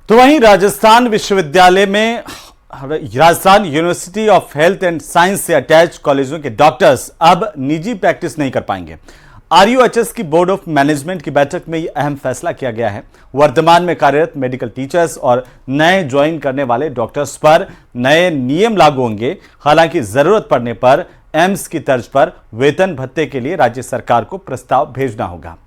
तो वहीं राजस्थान विश्वविद्यालय में Rajasthan university of health and science से अटैच कॉलेजों के डॉक्टर्स अब निजी प्रैक्टिस नहीं कर पाएंगे। आरयूएचएस की बोर्ड ऑफ मैनेजमेंट की बैठक में यह अहम फैसला किया गया है। वर्तमान में कार्यरत मेडिकल टीचर्स और नए ज्वाइन करने वाले डॉक्टर्स पर नए नियम लागू होंगे। हालांकि जरूरत पड़ने पर एम्स की तर्ज पर वेतन भत्ते के लिए राज्य सरकार को प्रस्ताव भेजना होगा।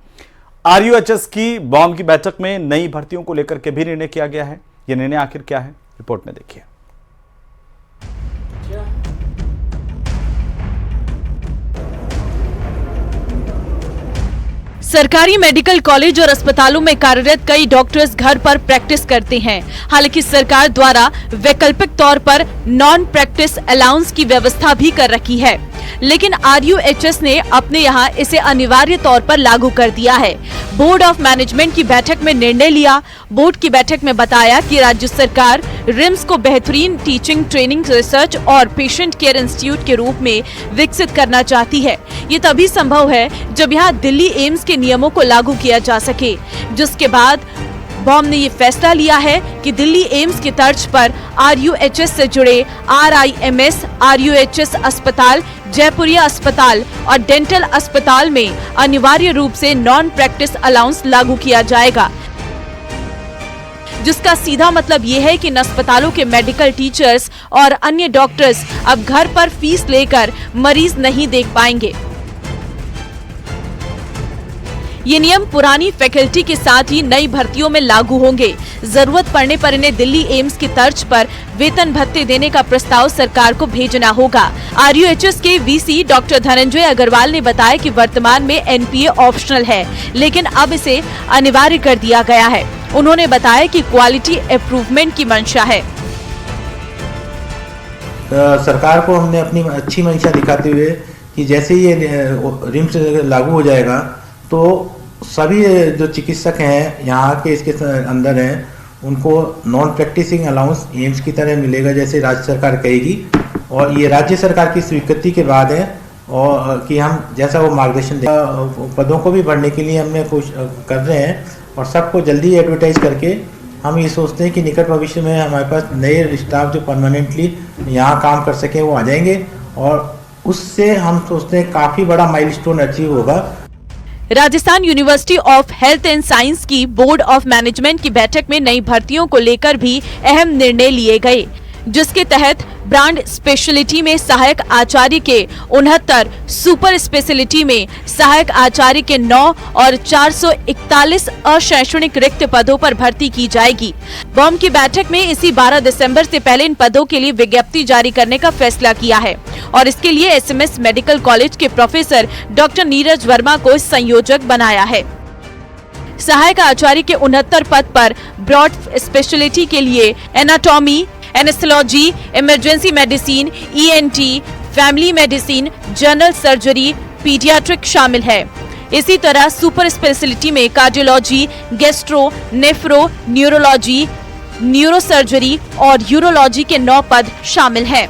आरयूएचएस की बॉम की बैठक में नई भर्तियों को लेकर के भी निर्णय किया गया है। यह निर्णय आखिर क्या है, रिपोर्ट में देखिए। सरकारी मेडिकल कॉलेज और अस्पतालों में कार्यरत कई डॉक्टर्स घर पर प्रैक्टिस करते हैं। हालांकि सरकार द्वारा वैकल्पिक तौर पर नॉन प्रैक्टिस अलाउंस की व्यवस्था भी कर रखी है, लेकिन आरयूएचएस ने अपने यहाँ इसे अनिवार्य तौर पर लागू कर दिया है। बोर्ड ऑफ मैनेजमेंट की बैठक में निर्णय लिया। बोर्ड की बैठक में बताया कि राज्य सरकार रिम्स को बेहतरीन टीचिंग, ट्रेनिंग, रिसर्च और पेशेंट केयर इंस्टीट्यूट के रूप में विकसित करना चाहती है। ये तभी संभव है जब यहाँ दिल्ली एम्स के नियमों को लागू किया जा सके, जिसके बाद बॉम ने ये फैसला लिया है कि दिल्ली एम्स की तर्ज पर आरयूएचएस से जुड़े आरआईएमएस, आरयूएचएस अस्पताल, जयपुरिया अस्पताल और डेंटल अस्पताल में अनिवार्य रूप से नॉन प्रैक्टिस अलाउंस लागू किया जाएगा, जिसका सीधा मतलब ये है कि इन अस्पतालों के मेडिकल टीचर्स और अन्य डॉक्टर्स अब घर पर फीस लेकर मरीज नहीं देख पाएंगे। ये नियम पुरानी फैकल्टी के साथ ही नई भर्तियों में लागू होंगे। जरूरत पड़ने पर इन्हें दिल्ली एम्स की तर्ज पर वेतन भत्ते देने का प्रस्ताव सरकार को भेजना होगा। आरयूएचएस के वीसी डॉक्टर धनंजय अग्रवाल ने बताया कि वर्तमान में एनपीए ऑप्शनल है, लेकिन अब इसे अनिवार्य कर दिया गया है। उन्होंने बताया कि क्वालिटी इम्प्रूवमेंट की मंशा है। सरकार को हमने अपनी अच्छी मंशा दिखाते हुए कि जैसे ही ये रिम्स लागू हो जाएगा तो सभी जो चिकित्सक हैं यहाँ के इसके अंदर हैं, उनको नॉन प्रैक्टिसिंग अलाउंस एम्स की तरह मिलेगा जैसे राज्य सरकार कहेगी। और ये राज्य सरकार की स्वीकृति के बाद है और कि हम जैसा वो मार्गदर्शन दें। पदों को भी बढ़ने के लिए हमने कोशिश कर रहे हैं और सबको जल्दी एडवर्टाइज करके हम ये सोचते हैं कि निकट भविष्य में हमारे पास नए स्टाफ जो परमानेंटली यहाँ काम कर सकें वो आ जाएंगे और उससे हम सोचते हैं काफ़ी बड़ा माइलस्टोन अचीव होगा। Rajasthan university of health and science की बोर्ड ऑफ मैनेजमेंट की बैठक में नई भर्तियों को लेकर भी अहम निर्णय लिए गए, जिसके तहत ब्रांड स्पेशलिटी में सहायक आचार्य के 69, सुपर स्पेशलिटी में सहायक आचार्य के 9 और 441 अशैक्षणिक रिक्त पदों पर भर्ती की जाएगी। बॉम की बैठक में इसी 12 दिसंबर से पहले इन पदों के लिए विज्ञप्ति जारी करने का फैसला किया है और इसके लिए एसएमएस मेडिकल कॉलेज के प्रोफेसर डॉक्टर नीरज वर्मा को संयोजक बनाया है। सहायक आचार्य के 69 पद पर ब्रॉड स्पेशलिटी के लिए anatomy, anaesthesiology, emergency medicine, ENT, family medicine, general surgery, paediatric शामिल है। इसी तरह सुपर स्पेशलिटी में cardiology, gastro, nephro, neurology, neurosurgery और यूरोलॉजी के 9 पद शामिल हैं।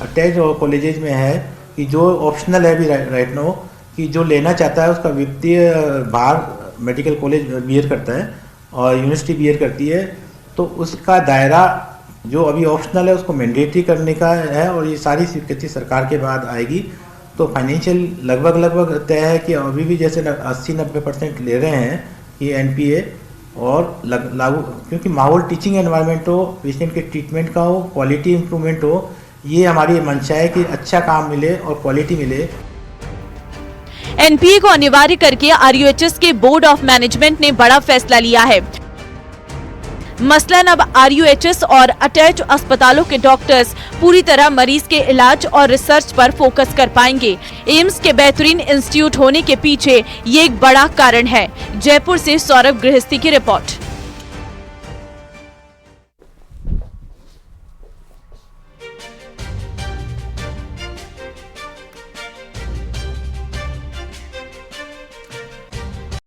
अटैच कॉलेजेस में है कि जो ऑप्शनल है भी राइट नो कि जो लेना चाहता है उसका वित्तीय भार मेडिकल कॉलेज बियर करता है और यूनिवर्सिटी बियर करती है, तो उसका दायरा जो अभी ऑप्शनल है उसको मैंडेटरी करने का है और ये सारी स्वीकृति सरकार के बाद आएगी। तो फाइनेंशियल लगभग तय है कि अभी भी जैसे 80-90% ले रहे हैं कि एनपीए और लागू, क्योंकि माहौल टीचिंग एनवायरनमेंट हो, पेशेंट के ट्रीटमेंट का हो, क्वालिटी इम्प्रूवमेंट हो, ये हमारी मंशा है कि अच्छा काम मिले और क्वालिटी मिले। एनपीए को अनिवार्य करके आरयूएचएस के बोर्ड ऑफ मैनेजमेंट ने बड़ा फैसला लिया है। मसलन अब आरयूएचएस और अटैच अस्पतालों के डॉक्टर्स पूरी तरह मरीज के इलाज और रिसर्च पर फोकस कर पाएंगे। एम्स के बेहतरीन इंस्टीट्यूट होने के पीछे ये एक बड़ा कारण है। जयपुर से सौरभ गृहस्थी की रिपोर्ट।